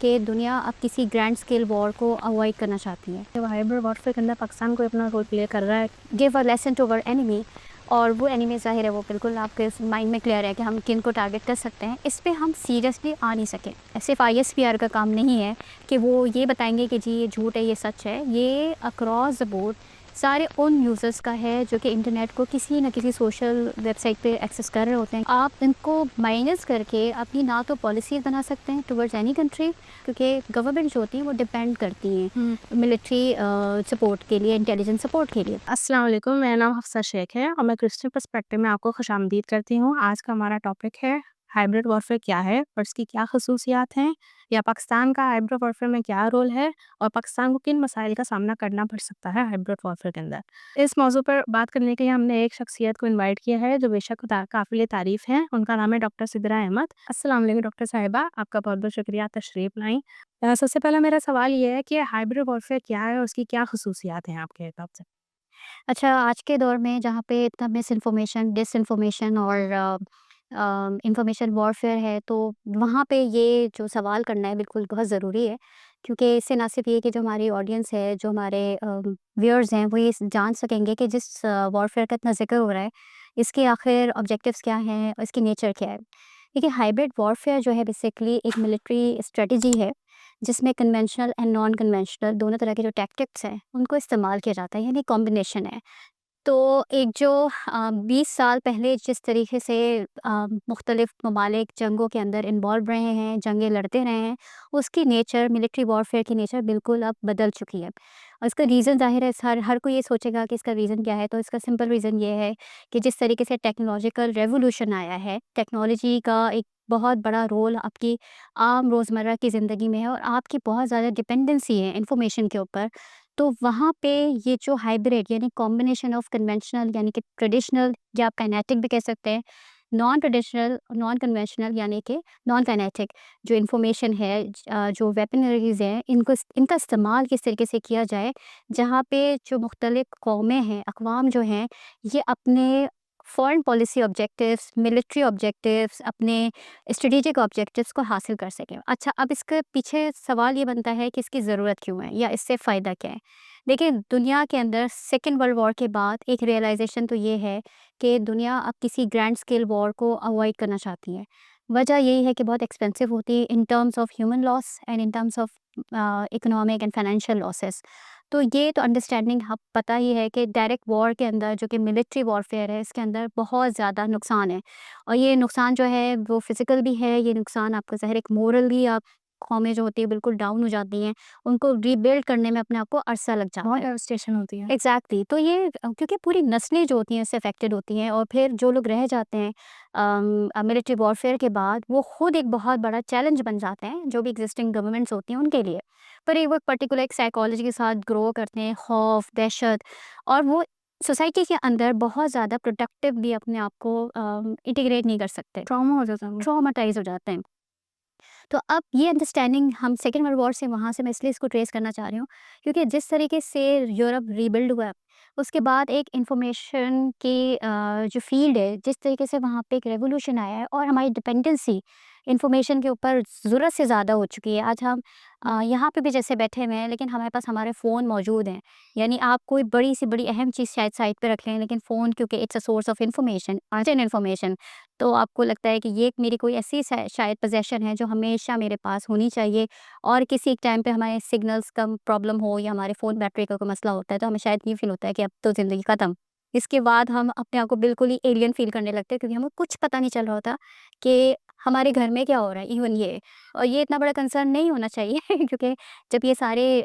कि दुनिया अब किसी ग्रैंड स्केल वॉर को अवॉइड करना चाहती है। जब हाइब्रिड वॉरफेयर के अंदर पाकिस्तान कोई अपना रोल प्ले कर रहा है। Give a lesson to our enemy, और वो एनिमी ज़ाहिर है वो बिल्कुल आपके माइंड में क्लियर है कि हम किन को टारगेट कर सकते हैं। इस पे हम सीरियसली आ नहीं सके। सिर्फ ISPR का काम नहीं है कि वो ये बताएंगे कि जी ये झूठ है, ये सच है। ये अक्रॉस द बोर्ड सारे उन यूज़र्स का है जो कि इंटरनेट को किसी न किसी सोशल वेबसाइट पे एक्सेस कर रहे होते हैं। आप इनको माइनस करके अपनी ना तो पॉलिसीज़ बना सकते हैं टुवर्ड्स एनी कंट्री, क्योंकि गवर्नमेंट जो होती है वो डिपेंड करती हैं मिलिट्री सपोर्ट के लिए, इंटेलिजेंस सपोर्ट के लिए। अस्सलाम वालेकुम, मेरा नाम हफ्सा शेख है और मैं क्रिश्चियन पर्सपेक्टिव में आपको खुशामदीद करती हूँ। आज का हमारा टॉपिक है हाइब्रिड वॉरफेयर क्या है और इसकी क्या खसूसियात हैं, या पाकिस्तान का हाइब्रिड वॉरफेयर में क्या रोल है और पाकिस्तान को किन मसाइल का सामना करना पड़ सकता है हाइब्रिड वॉरफेयर के अंदर। इस मौजू पर बात करने के लिए हमने एक शख्सियत को इन्वाइट किया है जो बेशक काफिले तारीफ है। उनका नाम है डॉक्टर सिद्रा अहमद। अस्सलाम वालेकुम डॉक्टर साहिबा, आपका बहुत बहुत शुक्रिया तशरीफ लाई। सबसे पहला मेरा सवाल ये है कि हाइब्रिड वॉरफेयर क्या है और उसकी क्या खसूसियात हैं आपके हिसाब से। अच्छा, आज के दौर में जहाँ पे इतना मिस इन्फॉर्मेशन, डिसइन्फॉर्मेशन और इंफॉर्मेशन वॉरफेयर है, तो वहाँ पे ये जो सवाल करना है बिल्कुल बहुत ज़रूरी है, क्योंकि इससे ना सिर्फ ये कि जो हमारी ऑडियंस है, जो हमारे व्यूअर्स हैं, वो ये जान सकेंगे कि जिस वॉरफेयर का इतना जिक्र हो रहा है, इसके आखिर ऑब्जेक्टिव्स क्या हैं और इसकी नेचर क्या है। देखिए, हाइब्रिड वॉरफेयर जो है बेसिकली एक मिलिट्री स्ट्रेटजी है, जिसमें कन्वेंशनल एंड नॉन कन्वेंशनल दोनों तरह के जो टैक्टिक्स हैं, उनको इस्तेमाल किया जाता है, यानी कॉम्बिनेशन है। तो एक जो 20 साल पहले जिस तरीके से मुख्तलिफ ममालिक जंगों के अंदर इन्वॉल्व रहे हैं, जंगें लड़ते रहे हैं, उसकी नेचर, मिलिट्री वॉरफेयर की नेचर बिल्कुल अब बदल चुकी है। और इसका रीज़न ज़ाहिर है, हर कोई ये सोचेगा कि इसका रीज़न क्या है, तो इसका सिंपल रीज़न ये है कि जिस तरीके से टेक्नोलॉजिकल रेवोल्यूशन आया है, टेक्नोलॉजी का एक बहुत बड़ा रोल आपकी आम रोज़मर्रा की ज़िंदगी में है और आपकी बहुत ज़्यादा डिपेंडेंसी है इन्फॉर्मेशन के ऊपर। तो वहाँ पे ये जो हाइब्रिड यानी कॉम्बिनेशन ऑफ कन्वेंशनल यानी कि ट्रेडिशनल, या आप काइनेटिक भी कह सकते हैं, नॉन ट्रेडिशनल, नॉन कन्वेंशनल यानी कि नॉन काइनेटिक जो इन्फॉर्मेशन है, जो वेपनरीज़ हैं, इनका इस्तेमाल किस तरीके से किया जाए, जहाँ पे जो मुख्तलिफ कौमें हैं, अक़वाम जो हैं, ये अपने foreign policy objectives, military objectives, अपने स्ट्रेटेजिक ऑब्जेक्टिव्स को हासिल कर सकें। अच्छा, अब इसके पीछे सवाल ये बनता है कि इसकी ज़रूरत क्यों है या इससे फ़ायदा क्या है? देखिए, दुनिया के अंदर सेकेंड वर्ल्ड वॉर के बाद एक रियलाइज़ेशन तो ये है कि दुनिया अब किसी ग्रैंड स्केल वॉर को अवॉइड करना चाहती है। वजह यही है कि बहुत एक्सपेंसिव होती है in terms of human loss and in terms of economic and financial losses. तो ये तो अंडरस्टैंडिंग अब पता ही है कि डायरेक्ट वॉर के अंदर जो कि मिलिट्री वॉरफेयर है, इसके अंदर बहुत ज़्यादा नुकसान है। और ये नुकसान जो है वो फिज़िकल भी है, ये नुकसान आपका ज़ाहिर एक मोरली आप कौमें जो होती है बिल्कुल डाउन हो जाती हैं, उनको रीबिल्ड करने में अपने आप को अरसा लग जाता बहुत है। डेवस्टेशन होती है। एग्ज़ैक्टली, तो ये क्योंकि पूरी नस्लें जो होती हैं इससे अफ़ेक्टेड होती हैं, और फिर जो लोग रह जाते हैं मिलिट्री वॉरफेयर के बाद, वो खुद एक बहुत बड़ा चैलेंज बन जाते हैं जो भी एग्जिस्टिंग गवर्नमेंट्स होती हैं उनके लिए। पर एक वो पर्टिकुलर एक साइकोलॉजी के साथ ग्रो करते हैं, खौफ, दहशत, और वो सोसाइटी के अंदर बहुत ज़्यादा प्रोडक्टिव भी अपने आप को इंटीग्रेट नहीं कर सकते, ट्रॉमा हो जाता है वो। ट्रॉमाटाइज़ हो जाते हैं। तो अब ये अंडरस्टैंडिंग हम सेकेंड वर्ल्ड वॉर से, वहाँ से मैं इसलिए इसको ट्रेस करना चाह रही हूँ, क्योंकि जिस तरीके से यूरोप रीबिल्ड हुआ, उसके बाद एक इंफॉर्मेशन की जो फील्ड है, जिस तरीके से वहाँ पे एक रेवोल्यूशन आया है, और हमारी डिपेंडेंसी इंफॉर्मेशन के ऊपर ज़रूरत से ज़्यादा हो चुकी है। आज हम यहाँ पे भी जैसे बैठे हुए हैं, लेकिन हमारे पास हमारे फ़ोन मौजूद हैं। यानी आप कोई बड़ी सी बड़ी अहम चीज़ शायद साइड पे रख लें, लेकिन फ़ोन क्योंकि it's a source of information, urgent information, तो आपको लगता है कि ये मेरी कोई ऐसी शायद पोजेसन है जो हमेशा मेरे पास होनी चाहिए, और किसी एक टाइम पे हमारे सिग्नल्स का प्रॉब्लम हो या हमारे फ़ोन बैटरी का कोई मसला होता है, तो हमें शायद ये फ़ील होता है कि अब तो ज़िंदगी ख़त्म। इसके बाद हम अपने आप को बिल्कुल ही एलियन फ़ील करने लगते हैं, क्योंकि हमें कुछ पता नहीं चल रहा होता कि हमारे घर में क्या हो रहा है, इवन ये। और ये इतना बड़ा कंसर्न नहीं होना चाहिए क्योंकि जब ये सारे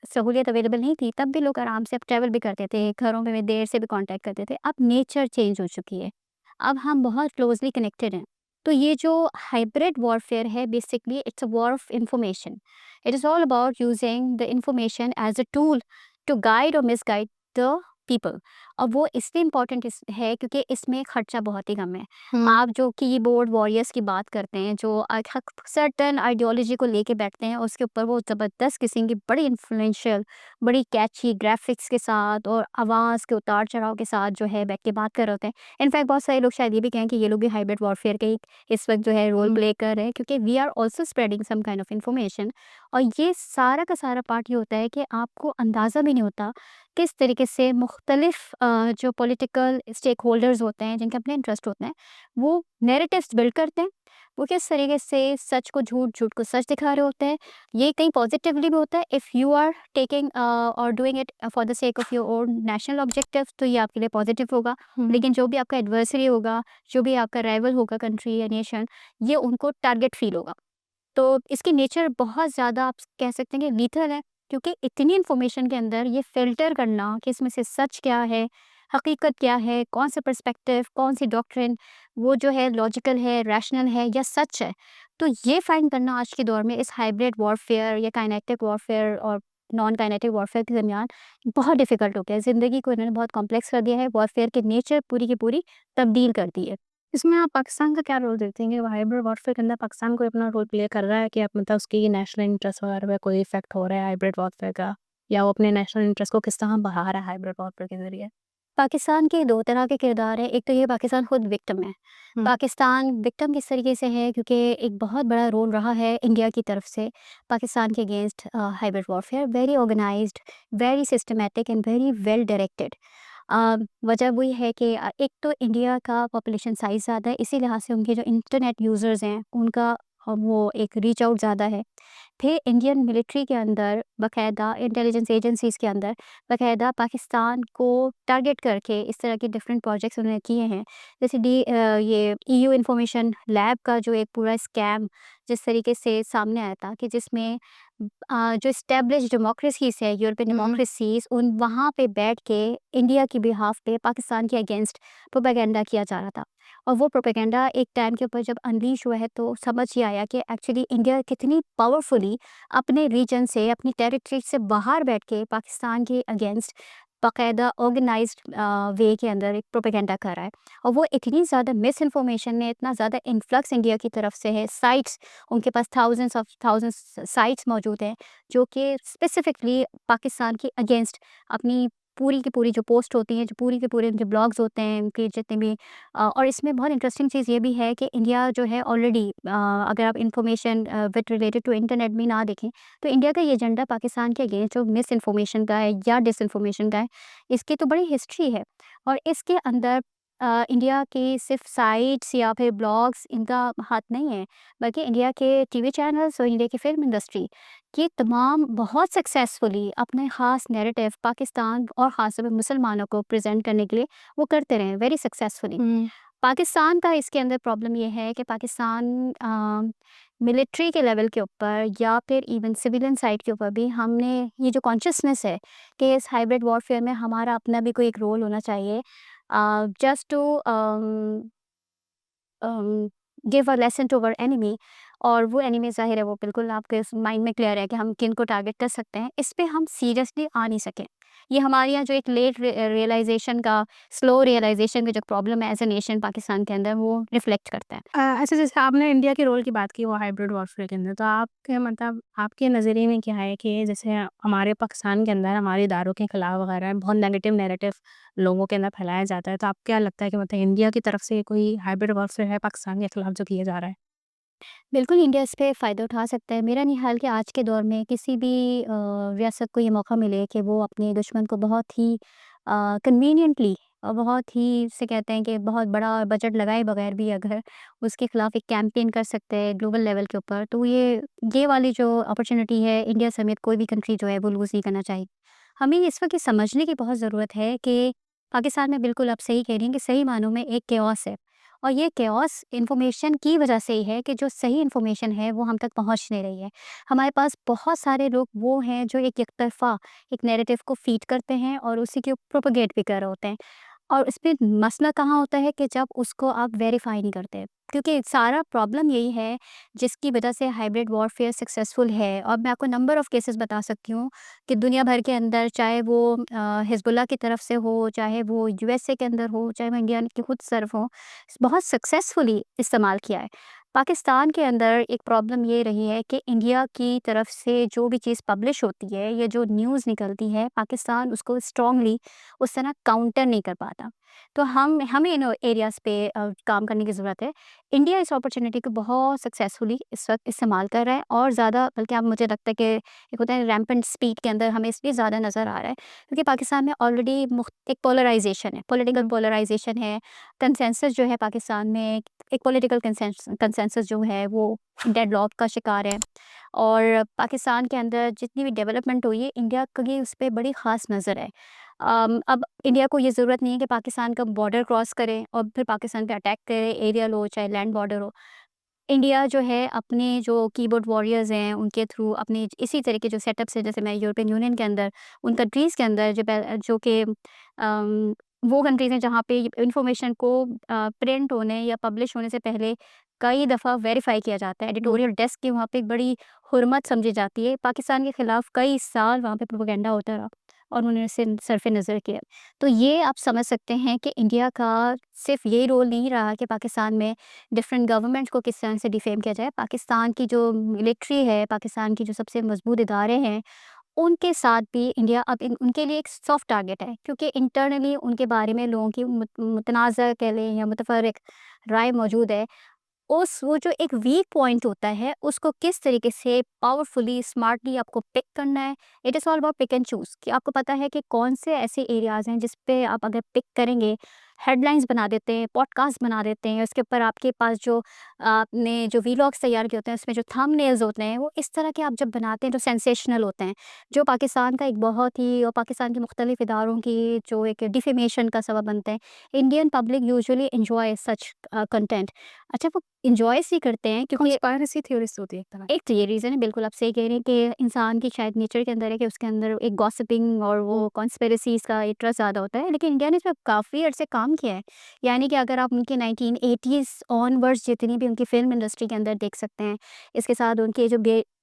सहूलियत अवेलेबल नहीं थी, तब भी लोग आराम से अब ट्रैवल भी करते थे, घरों में देर से भी कॉन्टैक्ट करते थे। अब नेचर चेंज हो चुकी है, अब हम बहुत क्लोजली कनेक्टेड हैं। तो ये जो हाइब्रिड वॉरफेयर है, basically it's a war of information. It is all about using the information as a tool to guide और मिसगाइड द पीपल। और वो इसलिए इम्पोर्टेंट है क्योंकि इसमें खर्चा बहुत ही कम है। हुँ। आप जो कीबोर्ड वॉरियर्स की बात करते हैं, जो सर्टेन आइडियोलॉजी को लेके बैठते हैं, उसके ऊपर वो ज़बरदस्त किस्म की बड़ी इन्फ्लुएंशियल, बड़ी कैची ग्राफिक्स के साथ और आवाज़ के उतार-चढ़ाव के साथ जो है बैठ के बात कर रहे होते हैं। इनफैक्ट बहुत सारे लोग शायद ये भी कहें कि ये लोग भी हाइब्रिड वॉरफेयर के ही इस वक़्त जो है रोल हुँ। प्ले कर रहे हैं, क्योंकि we are also spreading some kind of information. और ये सारा का सारा पार्ट ये होता है कि आपको अंदाज़ा भी नहीं होता किस तरीके से मुख्तलिफ जो पॉलिटिकल स्टेक होल्डर्स होते हैं, जिनके अपने इंटरेस्ट होते हैं, वो नैरेटिव्स बिल्ड करते हैं। वो किस तरीके से सच को झूठ, झूठ को सच दिखा रहे होते हैं। ये कहीं पॉजिटिवली भी होता है, इफ़ यू आर टेकिंग और doing it for the sake of your own national objective, तो ये आपके लिए पॉजिटिव होगा। हुँ। लेकिन जो भी आपका एडवर्सरी होगा, जो भी आपका राइवल होगा कंट्री या नेशन, ये उनको टारगेट फ़ील होगा। तो इसकी नेचर बहुत ज़्यादा आप कह सकते हैं कि लीथल है, क्योंकि इतनी इन्फॉर्मेशन के अंदर ये फ़िल्टर करना कि इसमें से सच क्या है, हकीकत क्या है, कौन सा पर्सपेक्टिव, कौन सी डॉक्ट्रिन वो जो है लॉजिकल है, रैशनल है या सच है। तो ये फाइंड करना आज के दौर में इस हाइब्रिड वॉरफेयर या काइनेटिक वॉरफेयर और नॉन काइनेटिक वॉरफेयर के दरमियान बहुत डिफ़िकल्ट हो गया है। ज़िंदगी को इन्होंने बहुत कॉम्प्लेक्स कर दिया है, वॉरफेयर की नेचर पूरी की पूरी तब्दील कर दी है। इसमें आप पाकिस्तान का क्या रोल देखते हैं कि वो हाइब्रिड वॉरफेयर के अंदर पाकिस्तान कोई अपना रोल प्ले कर रहा है कि आप मतलब उसकी नेशनल इंटरेस्ट वगैरह पे कोई इफ़ेक्ट हो रहा है हाइब्रिड वॉरफेयर का? या वो अपने नेशनल इंटरेस्ट को किस तरह बढ़ा रहा है हाइब्रिड वॉरफेयर के ज़रिए? पाकिस्तान के 2 तरह के किरदार हैं। एक तो ये पाकिस्तान खुद विक्टिम है। हुँ। पाकिस्तान विक्टिम किस तरीके से है, क्योंकि एक बहुत बड़ा रोल रहा है इंडिया की तरफ से पाकिस्तान के against hybrid warfare, very organised, very systematic and very well directed. वजह वही है कि एक तो इंडिया का पॉपुलेशन साइज़ ज़्यादा है, इसी लिहाज से उनके जो इंटरनेट यूज़र्स हैं, उनका वो एक रीच आउट ज़्यादा है। फिर इंडियन मिलिट्री के अंदर बाकायदा इंटेलिजेंस एजेंसीज़ के अंदर बाकायदा पाकिस्तान को टारगेट करके इस तरह के डिफरेंट प्रोजेक्ट्स उन्होंने किए हैं। जैसे ये ईयू इन्फॉर्मेशन लैब का जो एक पूरा स्कैम जिस तरीके से सामने आया था, कि जिसमें जो एस्टेब्लिश डेमोक्रेसीज़ है, यूरोपियन हुँ। डेमोक्रेसीज़, उन वहाँ पे बैठ के इंडिया की बिहाफ़ पे पाकिस्तान के अगेंस्ट प्रोपेगेंडा किया जा रहा था। और वो प्रोपेगेंडा एक टाइम के ऊपर जब अनलीश हुआ है, तो समझ ये आया कि एक्चुअली इंडिया कितनी पावरफुली अपने रीजन से, अपनी टेरिटरी से बाहर बैठ के पाकिस्तान के अगेंस्ट बाकायदा ऑर्गेनाइज्ड वे के अंदर एक प्रोपेगेंडा कर रहा है। और वो इतनी ज़्यादा मिस इन्फॉर्मेशन है, इतना ज़्यादा इन्फ्लक्स इंडिया की तरफ से है, साइट्स उनके पास थाउजेंड्स साइट्स मौजूद हैं, जो कि स्पेसिफिकली पाकिस्तान के अगेंस्ट अपनी पूरी की पूरी जो पोस्ट होती हैं, जो पूरी के पूरे उनके ब्लॉग्स होते हैं, उनके जितने भी और इसमें बहुत इंटरेस्टिंग चीज़ ये भी है कि इंडिया जो है ऑलरेडी अगर आप information with related to internet भी ना देखें, तो इंडिया का ये एजेंडा पाकिस्तान के अगेंस्ट जो मिस इन्फॉर्मेशन का है या डिसइन्फॉर्मेशन का है, इसकी तो बड़ी हिस्ट्री है। और इसके अंदर इंडिया की सिर्फ साइट्स या फिर ब्लॉग्स इनका हाथ नहीं है, बल्कि इंडिया के टीवी चैनल्स और इंडिया की फिल्म इंडस्ट्री, ये तमाम बहुत सक्सेसफुली अपने ख़ास नैरेटिव पाकिस्तान और ख़ास तौर पे मुसलमानों को प्रेजेंट करने के लिए वो करते रहे हैं वेरी सक्सेसफुली। हुँ। पाकिस्तान का इसके अंदर प्रॉब्लम ये है कि पाकिस्तान मिलिट्री के लेवल के ऊपर या फिर इवन सिविलियन साइड के ऊपर भी हमने ये जो कॉन्शियसनेस है कि इस हाइब्रिड वॉरफेयर में हमारा अपना भी कोई एक रोल होना चाहिए, just to give a lesson to our enemy. और वो एनिमी ज़ाहिर है वो बिल्कुल आपके माइंड में क्लियर है कि हम किन को टारगेट कर सकते हैं, इस पे हम सीरियसली आ नहीं सके। ये हमारे यहाँ जो एक लेट रियलाइजेशन का, स्लो रियलाइजेशन का जो प्रॉब्लम है एज ए नेशन पाकिस्तान के अंदर, वो रिफ्लेक्ट करता है। अच्छा, जैसे आपने इंडिया के रोल की बात की वो हाइब्रिड वॉरफेयर के अंदर, तो आपके मतलब आपके नज़रिए में क्या है कि जैसे हमारे पाकिस्तान के अंदर हमारे इदारों के खिलाफ वगैरह बहुत नेगेटिव नैरेटिव लोगों के अंदर फैलाया जाता है, तो आपको क्या लगता है कि मतलब इंडिया की तरफ से कोई हाइब्रिड वॉरफेयर है पाकिस्तान के खिलाफ जो किया जा रहा है? बिल्कुल इंडिया इस पे फ़ायदा उठा सकता है। मेरा नहीं ख़्याल कि आज के दौर में किसी भी रियासत को ये मौका मिले कि वो अपने दुश्मन को बहुत ही कन्वीनिएंटली और बहुत ही जिसे कहते हैं कि बहुत बड़ा बजट लगाए बगैर भी अगर उसके ख़िलाफ़ एक कैंपेन कर सकते हैं ग्लोबल लेवल के ऊपर, तो ये वाली जो अपॉर्च्युनिटी है, इंडिया समेत कोई भी कंट्री जो है वो लूज़ नहीं करना चाहिए। हमें इस वक़्त ये समझने की बहुत ज़रूरत है कि पाकिस्तान में बिल्कुल आप सही कह रही हैं कि सही मानों में एक केओस है। और ये केओस इन्फॉर्मेशन की वजह से ही है कि जो सही इन्फॉर्मेशन है वो हम तक पहुंच नहीं रही है। हमारे पास बहुत सारे लोग वो हैं जो एक एकतरफ़ा एक नैरेटिव को फ़ीड करते हैं और उसी के प्रोपेगेट भी कर रहे होते हैं। और इसमें मसला कहाँ होता है कि जब उसको आप वेरीफ़ाई नहीं करते। क्योंकि सारा प्रॉब्लम यही है जिसकी वजह से हाइब्रिड वॉरफेयर सक्सेसफुल है, और मैं आपको नंबर ऑफ़ केसेस बता सकती हूँ कि दुनिया भर के अंदर, चाहे वो हिज़्बुल्लाह की तरफ से हो, चाहे वो यूएसए के अंदर हो, चाहे वो इंडिया की खुद तरफ हो, बहुत सक्सेसफुली इस्तेमाल किया है। पाकिस्तान के अंदर एक प्रॉब्लम ये रही है कि इंडिया की तरफ से जो भी चीज़ पब्लिश होती है या जो न्यूज़ निकलती है, पाकिस्तान उसको स्ट्रॉन्गली उस तरह काउंटर नहीं कर पाता। तो हमें इन एरियाज़ पे काम करने की ज़रूरत है। इंडिया इस अपॉर्च्युनिटी को बहुत सक्सेसफुली इस वक़्त इस्तेमाल कर रहा है, और ज़्यादा बल्कि अब मुझे लगता है कि एक होता है रैम्पेंट स्पीड के अंदर हमें इसलिए ज़्यादा नज़र आ रहा है क्योंकि पाकिस्तान में ऑलरेडी एक पोलराइज़ेशन है, पॉलिटिकल पोलराइज़ेशन है। कंसेंसस जो है पाकिस्तान में, एक पॉलिटिकल कंसेंसस जो है वो डेडलॉक का शिकार है। और पाकिस्तान के अंदर जितनी भी डेवलपमेंट हुई है, इंडिया की उस पे बड़ी ख़ास नज़र है। अब इंडिया को ये ज़रूरत नहीं है कि पाकिस्तान का बॉर्डर क्रॉस करे और फिर पाकिस्तान पे अटैक करे, एरियल हो चाहे लैंड बॉर्डर हो। इंडिया जो है अपने जो कीबोर्ड वॉरियर्स हैं उनके थ्रू अपने इसी तरह के जो सेटअप्स हैं, जैसे मैं यूरोपियन यूनियन के अंदर, उन कंट्रीज़ के अंदर जो कि वो कंट्रीज़ हैं जहाँ पे इंफॉर्मेशन को प्रिंट होने या पब्लिश होने से पहले कई दफ़ा वेरीफाई किया जाता है। एडिटोरियल डेस्क की वहाँ पे एक बड़ी हुर्मत समझी जाती है। पाकिस्तान के खिलाफ कई साल वहाँ पे प्रोपेगेंडा होता रहा और उन्होंने इसे सरफ़े नज़र किया। तो ये आप समझ सकते हैं कि इंडिया का सिर्फ़ ये रोल नहीं रहा कि पाकिस्तान में डिफरेंट गवर्नमेंट्स को किस तरह से डिफेम किया जाए। पाकिस्तान की जो मिलिट्री है, पाकिस्तान की जो सबसे मज़बूत इदारे हैं, उनके साथ भी इंडिया अब उनके लिए एक सॉफ्ट टारगेट है, क्योंकि इंटरनली उनके बारे में लोगों की मुतनाज़ा कह लें या मुतफ़र्रिक़ राय मौजूद है। उस वो जो एक वीक पॉइंट होता है, उसको किस तरीके से पावरफुली, स्मार्टली आपको पिक करना है। It is all about pick and choose, कि आपको पता है कि कौन से ऐसे एरियाज़ हैं जिस पे आप अगर पिक करेंगे, हेडलाइंस बना देते हैं, पॉडकास्ट बना देते हैं, उसके ऊपर आपके पास जो आपने जो व्लॉग्स तैयार किए होते हैं, उसमें जो थंबनेल्स होते हैं, वो इस तरह के आप जब बनाते हैं, जो सेंसेशनल होते हैं, जो पाकिस्तान का एक बहुत ही और पाकिस्तान के मुख्तलिफ इदारों की जो एक डिफेमेशन का सबब बनते हैं। Indian public usually enjoy such content. अच्छा, वो एन्जॉय इसलिए करते हैं क्योंकि कॉन्स्पायरेसी थ्योरिस्ट होती है एक तरह एक तो ये रीज़न है, बिल्कुल आप सही कह रहे हैं कि इंसान की शायद नेचर के अंदर है कि उसके अंदर एक गॉसिपिंग और वो कॉन्स्पिरेसीज़ का इंटरेस्ट ज़्यादा होता है। लेकिन इंडिया ने इसमें काफ़ी अरसे काम किया है। यानी कि अगर आप उनके 1980s ऑनवर्ड्स जितनी भी उनकी फ़िल्म इंडस्ट्री के अंदर देख सकते हैं। इसके साथ उनके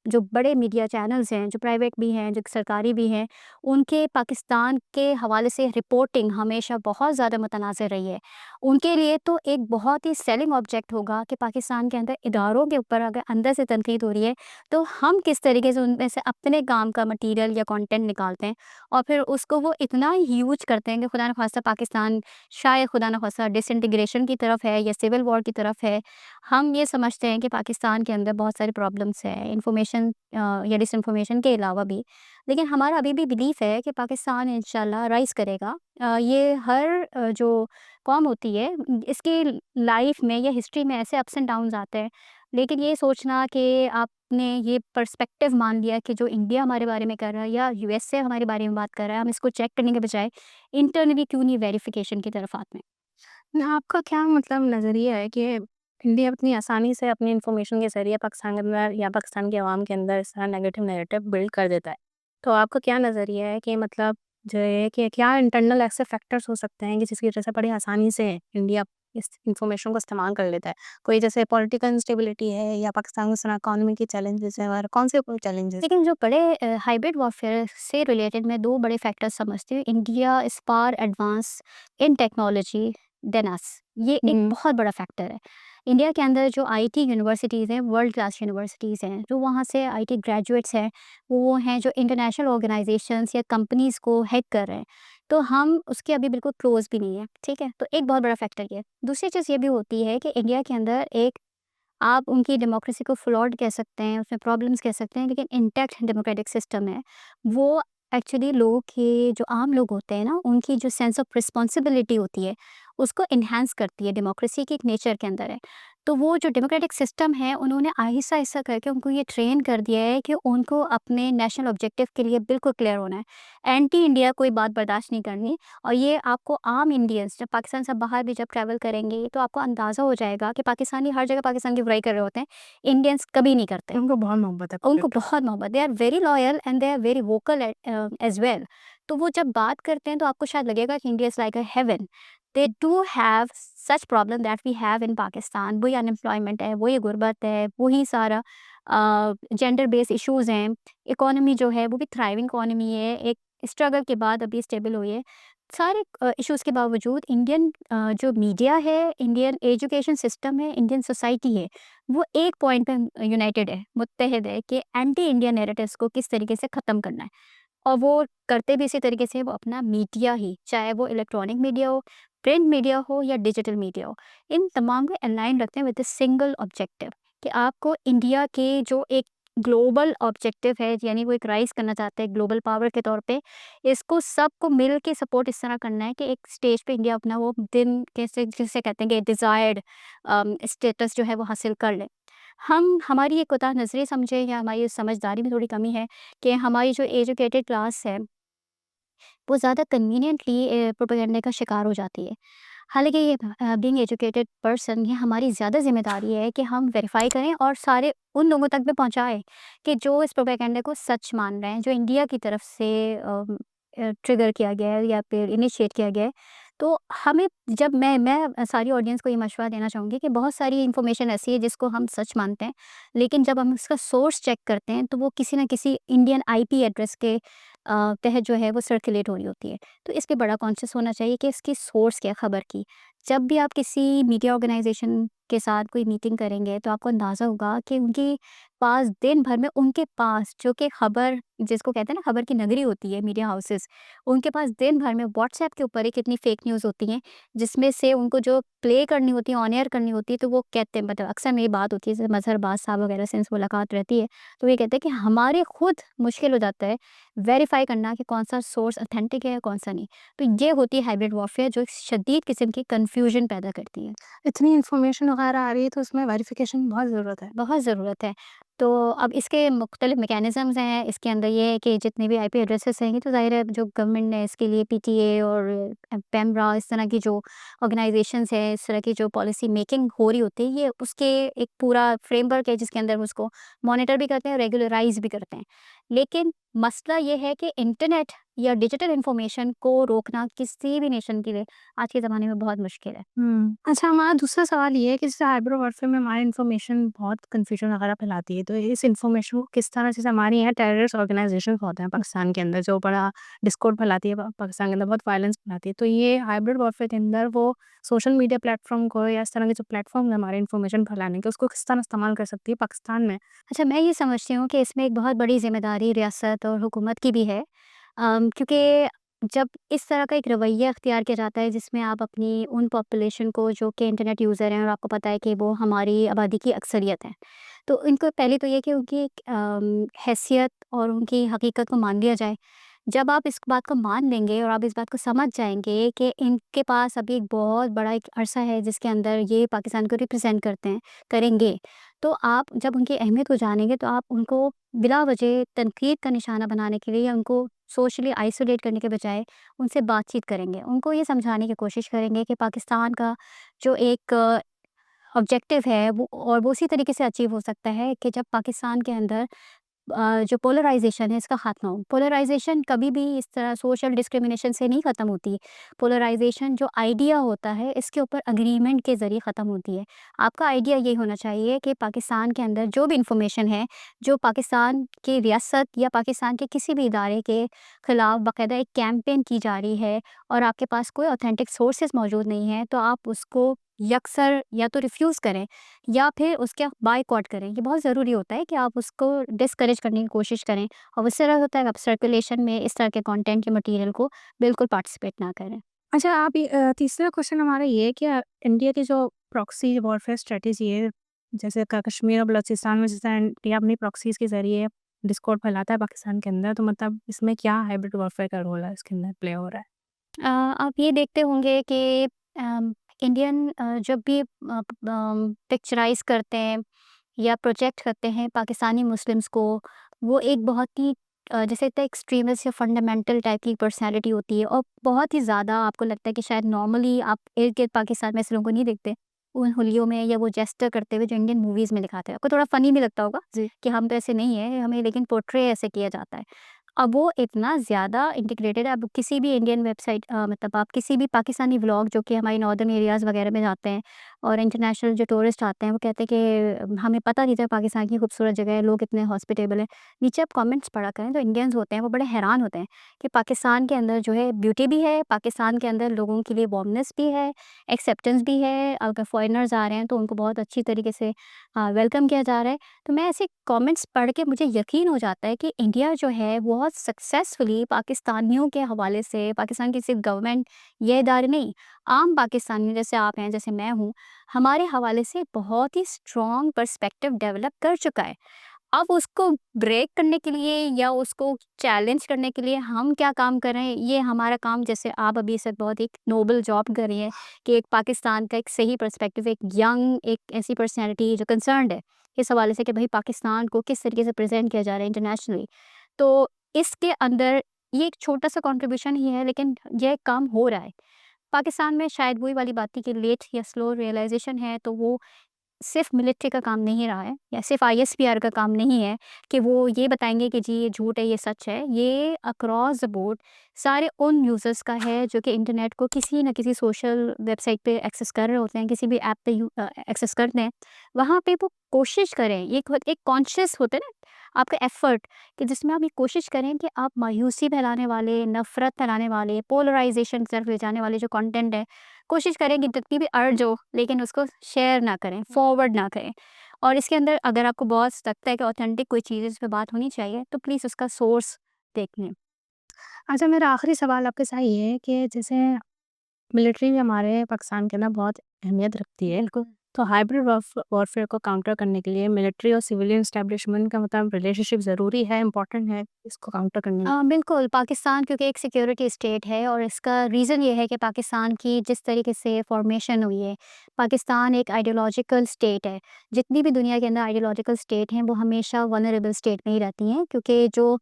जो बड़े मीडिया चैनल्स हैं, जो प्राइवेट भी हैं, जो सरकारी भी हैं, उनके पाकिस्तान के हवाले से रिपोर्टिंग हमेशा बहुत ज़्यादा मुतनाज़िर रही है। उनके लिए तो एक बहुत ही सेलिंग ऑब्जेक्ट होगा कि पाकिस्तान के अंदर इदारों के ऊपर अगर अंदर से तनकीद हो रही है, तो हम किस तरीके से उनमें से अपने काम का मटीरियल या कंटेंट निकालते हैं और फिर उसको वो इतना ह्यूज करते हैं कि खुदा न खास्ता पाकिस्तान शायद खुदा न खास्ता डिसइंटीग्रेशन की तरफ है या सिविल वॉर की तरफ है। हम ये समझते हैं कि पाकिस्तान के अंदर बहुत सारे प्रॉब्लम्स हैं, इन्फॉर्मेशन या डिसइन्फॉर्मेशन के अलावा भी। लेकिन हमारा अभी भी बिलीफ है कि पाकिस्तान इंशाल्लाह राइज़ करेगा। ये हर जो कौम होती है, इसकी लाइफ में या हिस्ट्री में ऐसे अप्स एंड डाउन्स आते हैं। लेकिन ये सोचना कि आपने ये पर्सपेक्टिव मान लिया कि जो इंडिया हमारे बारे में कर रहा है या यूएसए हमारे बारे में बात कर रहा है, हम इसको चेक करने के बजाय इंटरनली क्यों नहीं वेरिफिकेशन की तरफ आते हैं। ना आपका क्या मतलब नज़रिया है कि इंडिया इतनी आसानी से अपनी इन्फॉर्मेशन के ज़रिए पाकिस्तान के अंदर या पाकिस्तान की आवाम के अंदर इस तरह नेगेटिव नैरेटिव बिल्ड कर देता है। तो आपका क्या नज़रिया है कि मतलब जो है कि क्या इंटरनल ऐसे फैक्टर्स हो सकते हैं कि जिसकी वजह से बड़ी आसानी से इंडिया इस इन्फॉर्मेशन को इस्तेमाल कर लेता है? कोई जैसे पॉलिटिकल इंस्टेबिलिटी है या पाकिस्तान में इस तरह इकोनॉमी के चैलेंजेस हैं और कौन से कोई चैलेंजेस? लेकिन जो बड़े हाइब्रिड वॉरफेयर से रिलेटेड मैं 2 बड़े फैक्टर्स समझती हूँ। India is far advance in technology than us. ये एक हुँ, बहुत बड़ा फैक्टर है। इंडिया के अंदर जो आईटी यूनिवर्सिटीज़ हैं, वर्ल्ड क्लास यूनिवर्सिटीज़ हैं, जो वहाँ से आईटी ग्रेजुएट्स हैं, वो हैं जो इंटरनेशनल ऑर्गनाइज़ेशंस या कंपनीज़ को हेड कर रहे हैं। तो हम उसके अभी बिल्कुल क्लोज़ भी नहीं है, ठीक है? तो एक बहुत बड़ा फैक्टर ये है। दूसरी चीज़ ये भी होती है कि इंडिया के अंदर एक, आप उनकी डेमोक्रेसी को फ्लॉड कह सकते हैं, उसमें प्रॉब्लम्स कह सकते हैं, लेकिन इंटैक्ट डेमोक्रेटिक सिस्टम है। वो एक्चुअली लोगों के जो आम लोग होते हैं ना, उनकी जो सेंस ऑफ रिस्पॉन्सिबिलिटी होती है, उसको एनहांस करती है, डेमोक्रेसी की एक नेचर के अंदर है। तो वो जो डेमोक्रेटिक सिस्टम है, उन्होंने आहिस्ता-आहिस्ता करके उनको ये ट्रेन कर दिया है कि उनको अपने नेशनल ऑब्जेक्टिव के लिए बिल्कुल क्लियर होना है। एंटी इंडिया कोई बात बर्दाश्त नहीं करनी और ये आपको आम इंडियंस जब पाकिस्तान से बाहर भी जब ट्रैवल करेंगे, तो आपको अंदाज़ा हो जाएगा कि पाकिस्तानी हर जगह पाकिस्तान की बुराई कर रहे होते हैं, इंडियंस कभी नहीं करते। उनको बहुत मोहब्बत है उनको प्रोजेक्ट। बहुत मोहब्बत, they are very loyal and they are very vocal as well. तो वो जब बात करते हैं तो आपको शायद लगेगा कि India is like a heaven. They do have such problem that we have in Pakistan. वही अनएम्प्लॉयमेंट है, वही गुर्बत है, वही सारा जेंडर बेस्ड इश्यूज़ हैं। इकोनॉमी जो है वो भी थ्राइविंग इकोनॉमी है, एक स्ट्रगल के बाद अभी स्टेबल हुई है। सारे इश्यूज़ के बावजूद इंडियन जो मीडिया है, इंडियन एजुकेशन सिस्टम है, इंडियन सोसाइटी है, वो एक पॉइंट पे यूनाइटेड है, मुत्तहिद है कि एंटी इंडिया नैरेटिव्स को किस तरीके से ख़त्म करना है। और वो करते भी इसी तरीके से, वो अपना मीडिया ही, चाहे वो इलेक्ट्रॉनिक मीडिया हो, प्रिंट मीडिया हो या डिजिटल मीडिया हो, इन तमाम को अलाइन रखते हैं विद द सिंगल ऑब्जेक्टिव कि आपको इंडिया के जो एक ग्लोबल ऑब्जेक्टिव है, यानी वो एक राइज़ करना चाहते हैं ग्लोबल पावर के तौर पे, इसको सबको मिल के सपोर्ट इस तरह करना है कि एक स्टेज पे इंडिया अपना वो दिन कैसे जिसे कहते हैं कि डिज़ायर्ड स्टेटस जो है वो हासिल कर ले। हम हमारी ये कोताह नज़री समझें या हमारी समझदारी में थोड़ी कमी है कि हमारी जो एजुकेटेड क्लास है, वो ज़्यादा कन्वीनिएंटली प्रोपेगेंडे का शिकार हो जाती है। हालाँकि ये बीइंग एजुकेटेड पर्सन, ये हमारी ज़्यादा ज़िम्मेदारी है कि हम वेरीफ़ाई करें और सारे उन लोगों तक भी पहुँचाएँ कि जो इस प्रोपेगेंडे को सच मान रहे हैं, जो इंडिया की तरफ से ट्रिगर किया गया है या फिर इनिशिएट किया गया है। तो हमें जब मैं सारी ऑडियंस को ये मशवरा देना चाहूँगी कि बहुत सारी इन्फॉर्मेशन ऐसी है जिसको हम सच मानते हैं, लेकिन जब हम इसका सोर्स चेक करते हैं तो वो किसी न किसी इंडियन आईपी एड्रेस के तहत जो है वो सर्कुलेट हो रही होती है। तो इस पे बड़ा कॉन्शियस होना चाहिए कि इसकी सोर्स क्या है खबर की। जब भी आप किसी मीडिया ऑर्गेनाइज़ेशन के साथ कोई मीटिंग करेंगे तो आपको अंदाज़ा होगा कि उनके पास दिन भर में, उनके पास जो कि खबर जिसको कहते हैं ना खबर की नगरी होती है मीडिया हाउसेस, उनके पास दिन भर में व्हाट्सएप के ऊपर ही कितनी फेक न्यूज़ होती हैं, जिसमें से उनको जो प्ले करनी होती है, ऑन एयर करनी होती है, तो वो कहते हैं, मतलब अक्सर मेरी बात होती है, जैसे मज़हर अब्बास साहब वगैरह से इनसे मुलाकात रहती है, तो ये कहते हैं कि हमारे खुद मुश्किल हो जाता है वेरीफ़ाई करना कि कौन-सा सोर्स ऑथेंटिक है, कौन-सा नहीं। तो ये होती है हाइब्रिड वॉरफेयर जो एक शदीद किस्म की कन्फ्यूजन पैदा करती है। इतनी इन्फॉर्मेशन वगैरह आ रही है तो उसमें वेरिफिकेशन बहुत ज़रूरत है। बहुत ज़रूरत है। तो अब इसके मुख्तलिफ़ मैकेनिज़म्स हैं, इसके अंदर ये है कि जितने भी आईपी एड्रेसेस रहेंगे तो ज़ाहिर है जो गवर्नमेंट ने इसके लिए पीटीए और पेमरा, इस तरह की जो ऑर्गनाइज़ेशंस हैं, इस तरह की जो पॉलिसी मेकिंग हो रही होती है, ये उसके एक पूरा फ्रेमवर्क है जिसके अंदर वो उसको मॉनिटर भी करते हैं, रेगुलराइज़ भी करते हैं। लेकिन मसला ये है कि इंटरनेट या डिजिटल इन्फॉर्मेशन को रोकना किसी भी नेशन के लिए आज के ज़माने में बहुत मुश्किल है। अच्छा, हमारा दूसरा सवाल ये है कि जैसे हाइब्रिड वॉरफेयर में हमारी इन्फॉर्मेशन बहुत कन्फ्यूजन वगैरह फैलाती है, तो इस इन्फॉर्मेशन को किस तरह से, हमारे यहाँ टेररिस्ट ऑर्गेनाइजेशन होते हैं पाकिस्तान के अंदर जो बड़ा डिस्कॉर्ड फैलाती है, पाकिस्तान के अंदर बहुत वायलेंस फैलाती है, तो ये हाइब्रिड वॉरफेयर के अंदर वो सोशल मीडिया प्लेटफॉर्म को या इस तरह के जो प्लेटफॉर्म है हमारे इन्फॉर्मेशन फैलाने के, उसको किस तरह इस्तेमाल कर सकती है पाकिस्तान में? अच्छा, मैं ये समझती हूँ कि इसमें एक बहुत बड़ी ज़िम्मेदारी रियासत और हुकूमत की भी है। क्योंकि जब इस तरह का एक रवैया अख्तियार किया जाता है जिसमें आप अपनी उन पॉपुलेशन को जो कि इंटरनेट यूज़र हैं और आपको पता है कि वो हमारी आबादी की अक्सरियत है। तो इनको पहले तो ये कि उनकी एक हैसियत और उनकी हकीकत को मान लिया जाए। जब आप इस बात को मान लेंगे और आप इस बात को समझ जाएँगे कि इनके पास अभी एक बहुत बड़ा एक अरसा है जिसके अंदर ये पाकिस्तान को रिप्रेज़ेंट करते हैं करेंगे। तो आप जब उनकी अहमियत को जानेंगे तो आप उनको बिला वजह तनकीद का निशाना बनाने के लिए या उनको सोशली आइसोलेट करने के बजाय उनसे बातचीत करेंगे। उनको ये समझाने की कोशिश करेंगे कि पाकिस्तान का जो एक ऑब्जेक्टिव है वो, और वो उसी तरीके से अचीव हो सकता है कि जब पाकिस्तान के अंदर जो पोलराइज़ेशन है इसका ख़त्मा हो। पोलराइज़ेशन कभी भी इस तरह सोशल डिस्क्रिमिनेशन से नहीं ख़त्म होती। पोलराइज़ेशन जो आइडिया होता है इसके ऊपर एग्रीमेंट के ज़रिए ख़त्म होती है। आपका आइडिया ये होना चाहिए कि पाकिस्तान के अंदर जो भी इन्फॉर्मेशन है, जो पाकिस्तान की रियासत या पाकिस्तान के किसी भी इदारे के ख़िलाफ़ बाकायदा एक कैंपेन की जा रही है और आपके पास कोई ऑथेंटिक सोर्सेज़ मौजूद नहीं हैं, तो आप उसको यकसर या तो रिफ्यूज़ करें या फिर उसके बायकॉट करें। ये बहुत ज़रूरी होता है कि आप उसको डिस्करेज करने की कोशिश करें और उससे क्या होता है, आप सर्कुलेशन में इस तरह के कंटेंट के मटेरियल को बिल्कुल पार्टिसिपेट ना करें। अच्छा, आप ये तीसरा क्वेश्चन हमारा ये है कि इंडिया की जो प्रॉक्सी वॉरफेयर स्ट्रेटेजी है, जैसे कश्मीर और बलूचिस्तान में जैसे इंडिया अपनी प्रॉक्सीज़ के ज़रिए डिस्कॉर्ड फैलाता है पाकिस्तान के अंदर, तो मतलब इसमें क्या हाइब्रिड वॉरफेयर का रोल है इसके अंदर प्ले हो रहा है? आप ये देखते होंगे कि इंडियन जब भी पिक्चराइज़ करते हैं या प्रोजेक्ट करते हैं पाकिस्तानी मुस्लिम्स को, वो एक बहुत ही जैसे इतना एक्सट्रीमिस्ट या फंडामेंटल टाइप की पर्सनैलिटी होती है और बहुत ही ज़्यादा आपको लगता है कि शायद नॉर्मली आप इर्द-गिर्द पाकिस्तान में ऐसे लोगों को नहीं देखते, उन होलियों में या वो जेस्चर करते हुए जो इंडियन मूवीज़ में दिखाते हैं। आपको थोड़ा फ़नी भी लगता होगा जी। कि हम तो ऐसे नहीं हैं, हमें लेकिन पोर्ट्रे ऐसे किया जाता है। अब वो इतना ज़्यादा इंटीग्रेटेड है, अब किसी भी इंडियन वेबसाइट मतलब आप किसी भी पाकिस्तानी व्लॉग जो कि हमारी नॉर्दर्न एरियाज़ वगैरह में जाते हैं और इंटरनेशनल जो टूरिस्ट आते हैं, वो कहते हैं कि हमें पता नहीं था पाकिस्तान की खूबसूरत जगह है, लोग इतने हॉस्पिटेबल हैं। नीचे आप कमेंट्स पढ़ा करें तो इंडियंस होते हैं वो बड़े हैरान होते हैं कि पाकिस्तान के अंदर जो है ब्यूटी भी है, पाकिस्तान के अंदर लोगों के लिए वार्मनेस भी है, एक्सेप्टेंस भी है, अगर फॉरेनर्स आ रहे हैं तो उनको बहुत अच्छी तरीके से वेलकम किया जा रहा है। तो मैं ऐसे कमेंट्स पढ़ के मुझे यकीन हो जाता है कि इंडिया जो है बहुत सक्सेसफुली पाकिस्तानियों के हवाले से, पाकिस्तान की सिर्फ गवर्नमेंट ये इदारे नहीं, आम पाकिस्तानी जैसे आप हैं, जैसे मैं हूँ, हमारे हवाले से बहुत ही स्ट्रॉन्ग पर्सपेक्टिव डेवलप कर चुका है। अब उसको ब्रेक करने के लिए या उसको चैलेंज करने के लिए हम क्या काम कर रहे हैं, ये हमारा काम। जैसे आप अभी से बहुत एक नोबल जॉब कर रही हैं कि एक पाकिस्तान का एक सही पर्सपेक्टिव, एक यंग, एक ऐसी पर्सनैलिटी जो कंसर्न्ड है इस हवाले से कि भाई पाकिस्तान को किस तरीके से प्रेजेंट किया जा रहा है इंटरनेशनली। तो इसके अंदर ये एक छोटा सा कंट्रीब्यूशन ही है, लेकिन यह काम हो रहा है। पाकिस्तान में शायद वही वाली बात थी कि लेट या स्लो रियलाइजेशन है, तो वो सिर्फ़ मिलिट्री का काम नहीं रहा है या सिर्फ़ आईएसपीआर का काम नहीं है कि वो ये बताएँगे कि जी ये झूठ है, ये सच है। ये अक्रॉस द बोर्ड सारे उन यूज़र्स का है जो कि इंटरनेट को किसी न किसी सोशल वेबसाइट पे एक्सेस कर रहे होते हैं, किसी भी ऐप पे एक्सेस करते हैं। वहाँ पे वो कोशिश करें, ये एक कॉन्शियस होता है ना आपका एफ़र्ट, कि जिसमें आप ये कोशिश करें कि आप मायूसी फैलाने वाले, नफ़रत फैलाने वाले, पोलराइज़ेशन की तरफ ले जाने वाले जो कंटेंट है, कोशिश करें कि जितनी भी अर्ज हो लेकिन उसको शेयर ना करें, फॉरवर्ड ना करें। और इसके अंदर अगर आपको बहुत लगता है कि ऑथेंटिक कोई चीज़ इस पे बात होनी चाहिए, तो प्लीज़ उसका सोर्स देख लें। अच्छा, मेरा आखिरी सवाल आपके साथ ये है कि जैसे मिलिट्री भी हमारे पाकिस्तान के अंदर बहुत अहमियत रखती है। बिल्कुल। तो हाइब्रिड वॉरफेयर को काउंटर करने के लिए मिलिट्री और सिविलियन एस्टेब्लिशमेंट का मतलब रिलेशनशिप ज़रूरी है, इम्पोर्टेंट है इसको काउंटर करने में? बिल्कुल, पाकिस्तान क्योंकि एक सिक्योरिटी स्टेट है और इसका रीज़न ये है कि पाकिस्तान की जिस तरीके से फ़ॉर्मेशन हुई है, पाकिस्तान एक आइडियोलॉजिकल स्टेट है। जितनी भी दुनिया के अंदर आइडियोलॉजिकल स्टेट हैं, वो हमेशा वल्नरेबल स्टेट में ही रहती हैं, क्योंकि जो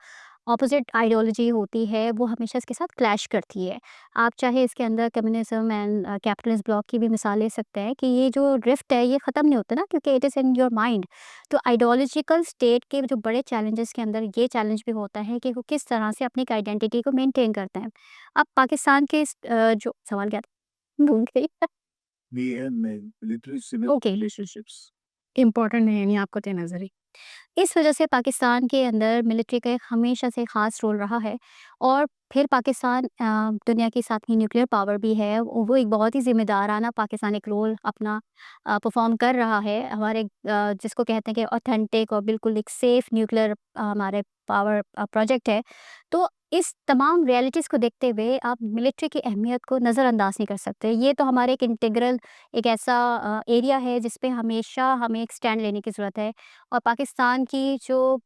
ऑपोज़िट आइडियोलॉजी होती है, वो हमेशा इसके साथ क्लैश करती है। आप चाहे इसके अंदर कम्युनिज़्म एंड कैपिटलिस्ट ब्लॉक की भी मिसाल ले सकते हैं कि ये जो रिफ्ट है, ये ख़त्म नहीं होता ना, क्योंकि it is in your mind. तो आइडियोलॉजिकल स्टेट के जो बड़े चैलेंजेस के अंदर ये चैलेंज भी होता है कि वो किस तरह से अपनी एक आइडेंटिटी को मेंटेन करते हैं। अब पाकिस्तान के जो सवाल क्या था? भूल गई। Military civil okay. Relationships important है यानी आपको तो नज़र ही। इस वजह से पाकिस्तान के अंदर मिलिट्री का एक हमेशा से ख़ास रोल रहा है और फिर पाकिस्तान दुनिया की 7वीं न्यूक्लियर पावर भी है। वो एक बहुत ही ज़िम्मेदाराना पाकिस्तान एक रोल अपना परफ़ॉर्म कर रहा है। हमारे जिसको कहते हैं कि ऑथेंटिक और बिल्कुल एक सेफ़ न्यूक्लियर हमारे पावर प्रोजेक्ट है। तो इस तमाम रियलिटीज़ को देखते हुए आप मिलिट्री की अहमियत को नज़रअंदाज नहीं कर सकते। ये तो हमारे एक इंटीग्रल एक ऐसा एरिया है जिस पे हमेशा हमें एक स्टैंड लेने की ज़रूरत है। और पाकिस्तान की जो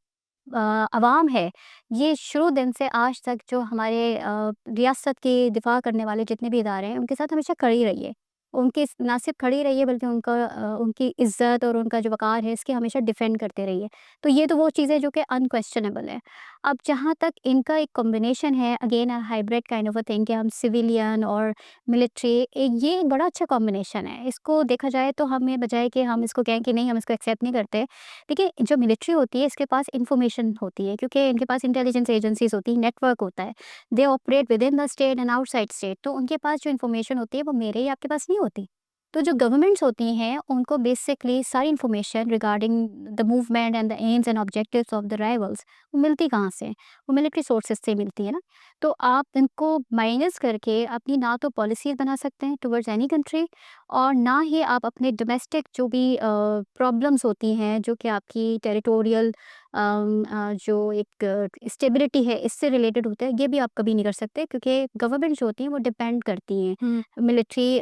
अवाम है, ये शुरू दिन से आज तक जो हमारे रियासत की दिफ़ा करने वाले जितने भी इदारे हैं, उनके साथ हमेशा खड़ी रही है। उनकी ना सिर्फ़ खड़ी रही है बल्कि उनकी इज़्ज़त और उनका जो वक़ार है इसकी हमेशा डिफ़ेंड करते रही है। तो ये तो वो चीज़ें जो कि अनक्वेश्चनेबल है। अब जहाँ तक इनका एक कॉम्बिनेशन है, again a hybrid kind of a thing कि हम सिविलियन और मिलिट्री, ये एक बड़ा अच्छा कॉम्बिनेशन है। इसको देखा जाए तो हमें बजाय कि हम इसको कहें कि नहीं हम इसको एक्सेप्ट नहीं करते, देखिए जो मिलिट्री होती है इसके पास इन्फॉर्मेशन होती है, क्योंकि इनके पास इंटेलिजेंस एजेंसीज होती है, नेटवर्क होता है। They operate with in the state and outside state, तो उनके पास जो इन्फॉर्मेशन होती है वो मेरे या आपके पास नहीं होती। तो जो गवर्नमेंट्स होती हैं उनको बेसिकली सारी information regarding the movement and the AIIMS and objectives of the rivals वो मिलती कहाँ से? वो मिलिट्री सोर्सेज से मिलती है ना। तो आप इनको माइनस करके अपनी ना तो पॉलिसीज बना सकते हैं टुवर्ड्स एनी कंट्री, और ना ही आप अपने डोमेस्टिक जो भी प्रॉब्लम्स होती हैं जो कि आपकी टेरिटोरियल जो एक स्टेबिलिटी है इससे रिलेटेड होता है, ये भी आप कभी नहीं कर सकते, क्योंकि गवर्नमेंट जो होती हैं वो डिपेंड करती हैं हुँ। मिलिट्री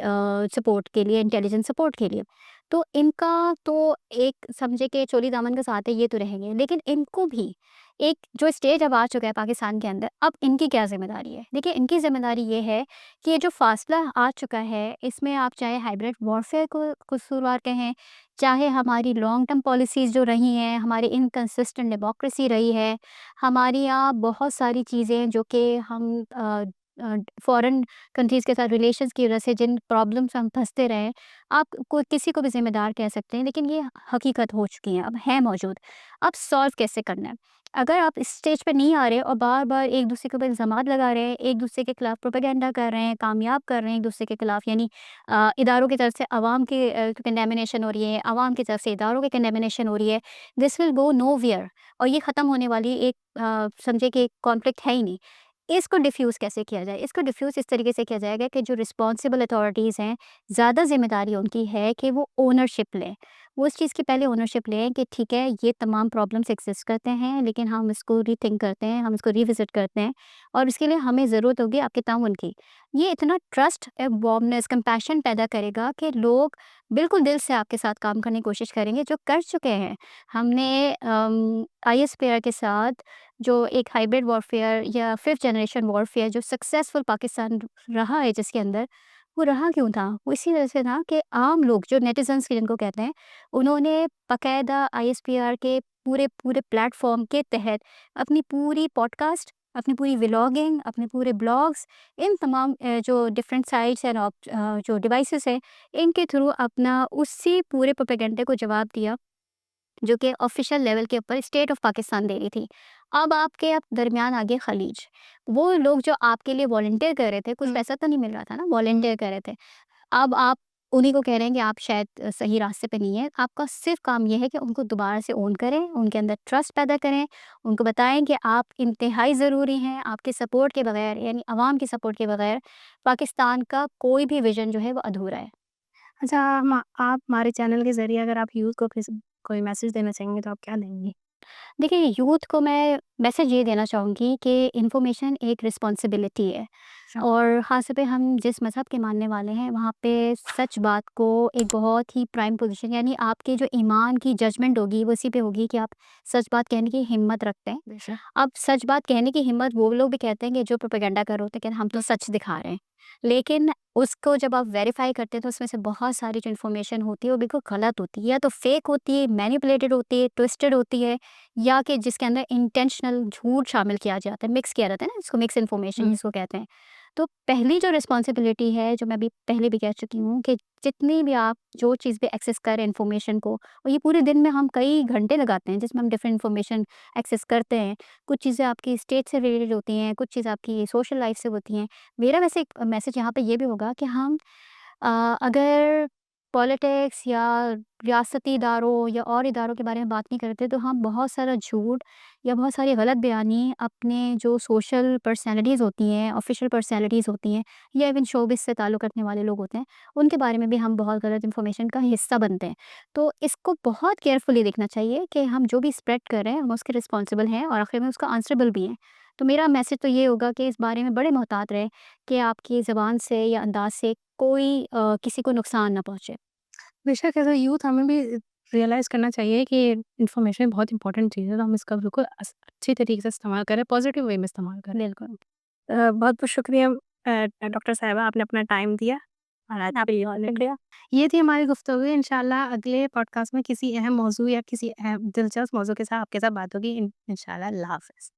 सपोर्ट के लिए, इंटेलिजेंस सपोर्ट के लिए। तो इनका तो एक समझे कि चोली दामन का साथ है, ये तो रहेंगे, लेकिन इनको भी एक जो स्टेज अब आ चुका है पाकिस्तान के अंदर, अब इनकी क्या ज़िम्मेदारी है? देखिए, इनकी ज़िम्मेदारी ये है कि ये जो फ़ासला आ चुका है, इसमें आप चाहे हाइब्रिड वॉरफेयर को कसूरवार कहें, चाहे हमारी लॉन्ग टर्म पॉलिसीज़ जो रही हैं, हमारी इनकंसिस्टेंट डेमोक्रेसी रही है, हमारी यहाँ बहुत सारी चीज़ें जो कि हम फ़ॉरेन कंट्रीज़ के साथ रिलेशंस की वजह से जिन प्रॉब्लम्स हम फँसते रहे, आप कोई किसी को भी ज़िम्मेदार कह सकते हैं, लेकिन ये हकीकत हो चुकी हैं, अब हैं मौजूद। अब सॉल्व कैसे करना है? अगर आप इस स्टेज पे नहीं आ रहे और बार-बार एक-दूसरे के ऊपर इल्ज़ामात लगा रहे हैं, एक-दूसरे के खिलाफ प्रोपेगेंडा कर रहे हैं, कामयाब कर रहे हैं एक-दूसरे के खिलाफ, यानी इदारों की तरफ से अवाम की कंडेमिनेशन हो रही है, अवाम की तरफ से इदारों की कंडेमिनेशन हो रही है, दिस विल गो नोवेयर और ये ख़त्म होने वाली एक समझिए कि कॉन्फ्लिक्ट है ही नहीं। इसको डिफ्यूज़ कैसे किया जाए? इसको डिफ्यूज़ इस तरीके से किया जाएगा कि जो रिस्पॉन्सिबल अथॉरिटीज़ हैं, ज़्यादा ज़िम्मेदारी उनकी है कि वो ओनरशिप लें। वो इस चीज़ की पहले ओनरशिप लें कि ठीक है, ये तमाम प्रॉब्लम्स एक्सिस्ट करते हैं, लेकिन हम इसको रीथिंक करते हैं, हम इसको रिविज़िट करते हैं और इसके लिए हमें ज़रूरत होगी आपके ताउन की। ये इतना ट्रस्ट, वार्मनेस, कंपैशन पैदा करेगा कि लोग बिल्कुल दिल से आपके साथ काम करने की कोशिश करेंगे, जो कर चुके हैं। हमने आईएसपीआर के साथ जो एक हाइब्रिड वॉरफेयर या 5th जनरेशन वॉरफेयर जो सक्सेसफुल पाकिस्तान रहा है जिसके अंदर, वो रहा क्यों था? वो इसी वजह से था कि आम लोग जो नेटिज़न्स जिनको कहते हैं, उन्होंने बाकायदा आईएसपीआर के पूरे प्लेटफ़ॉर्म के तहत अपनी पूरी पॉडकास्ट, अपनी पूरी व्लॉगिंग, अपने पूरे ब्लॉग्स, इन तमाम जो डिफरेंट साइट्स एंड जो डिवाइसेज़ हैं, इनके थ्रू अपना उसी पूरे प्रोपेगेंडे को जवाब दिया जो कि ऑफ़िशियल लेवल के ऊपर स्टेट ऑफ पाकिस्तान दे रही थी। अब दरमियान आ गए खलीज। वो लोग जो आपके लिए वॉलंटियर कर रहे थे, कुछ पैसा तो नहीं मिल रहा था ना, वॉलंटियर कर रहे थे। अब आप उन्हीं को कह रहे हैं कि आप शायद सही रास्ते पे नहीं हैं। आपका सिर्फ़ काम ये है कि उनको दोबारा से ओन करें, उनके अंदर ट्रस्ट पैदा करें, उनको बताएँ कि आप इंतहाई ज़रूरी हैं, आपके सपोर्ट के बगैर यानी अवाम के सपोर्ट के बगैर पाकिस्तान का कोई भी विज़न जो है वो अधूरा है। अच्छा, आप हमारे चैनल के ज़रिए अगर आप यूथ को कोई मैसेज देना चाहेंगे तो आप क्या देंगी? देखिए, यूथ को मैं मैसेज ये देना चाहूँगी कि इन्फॉर्मेशन एक रिस्पॉन्सिबिलिटी है अच्छा। और ख़ास तौर पे हम जिस मज़हब के मानने वाले हैं, वहाँ पे सच बात को एक बहुत ही प्राइम पोज़ीशन यानी आपके जो ईमान की जजमेंट होगी, वो इसी पे होगी कि आप सच बात कहने की हिम्मत रखते हैं। बेशक। अब सच बात कहने की हिम्मत वो लोग भी कहते हैं कि जो प्रोपेगेंडा कर रहे होते हैं कि हम तो सच दिखा रहे हैं। लेकिन उसको जब आप वेरीफ़ाई करते हैं तो उसमें से बहुत सारी जो इन्फॉर्मेशन होती है वो बिल्कुल गलत होती है या तो फ़ेक होती है, मैनिपुलेटेड होती है, ट्विस्टेड होती है या कि जिसके अंदर इंटेंशनल झूठ शामिल किया जाता है, मिक्स किया जाता है ना, इसको मिक्स इन्फॉर्मेशन जिसको कहते हैं। तो पहली जो रिस्पॉन्सिबिलिटी है, जो मैं अभी पहले भी कह चुकी हूँ कि जितनी भी आप जो चीज़ भी एक्सेस करें इन्फॉर्मेशन को और ये पूरे दिन में हम कई घंटे लगाते हैं जिसमें हम डिफरेंट इन्फॉर्मेशन एक्सेस करते हैं। कुछ चीज़ें आपकी स्टेट से रिलेटेड होती हैं, कुछ चीज़ आपकी सोशल लाइफ से होती हैं। मेरा वैसे एक मैसेज यहाँ पे ये भी होगा कि हम अगर पॉलिटिक्स या रियासती इदारों या और इदारों के बारे में बात नहीं करते तो हम बहुत सारा झूठ या बहुत सारी गलत बयानी अपने जो सोशल पर्सनैलिटीज़ होती हैं, ऑफ़िशियल पर्सनैलिटीज़ होती हैं या इवन शोबिज़ से ताल्लुक़ रखने वाले लोग होते हैं, उनके बारे में भी हम बहुत गलत इन्फॉर्मेशन का हिस्सा बनते हैं। तो इसको बहुत केयरफुली देखना चाहिए कि हम जो भी स्प्रेड कर रहे हैं, हम उसके रिस्पॉन्सिबल हैं और आखिर में उसका आंसरेबल भी हैं। तो मेरा मैसेज तो ये होगा कि इस बारे में बड़े मोहतात रहें कि आपकी ज़ुबान से या अंदाज़ से कोई किसी को नुकसान ना पहुँचे। बेशक एज़ अ यूथ हमें भी रियलाइज़ करना चाहिए कि इन्फॉर्मेशन बहुत इंपॉर्टेंट चीज़ है, तो हम इसका बिल्कुल अच्छी तरीके से इस्तेमाल करें, पॉजिटिव वे में इस्तेमाल करें। बिल्कुल। बहुत-बहुत शुक्रिया डॉक्टर साहिबा, आपने अपना टाइम दिया और आज आपका के बहुत लिए शुक्रिया। ये थी हमारी गुफ्तगू। इंशाल्लाह अगले पॉडकास्ट में किसी अहम मौज़ू या किसी अहम दिलचस्प मौज़ू के साथ आपके साथ बात होगी। इंशाल्लाह, अल्लाह हाफ़िज़।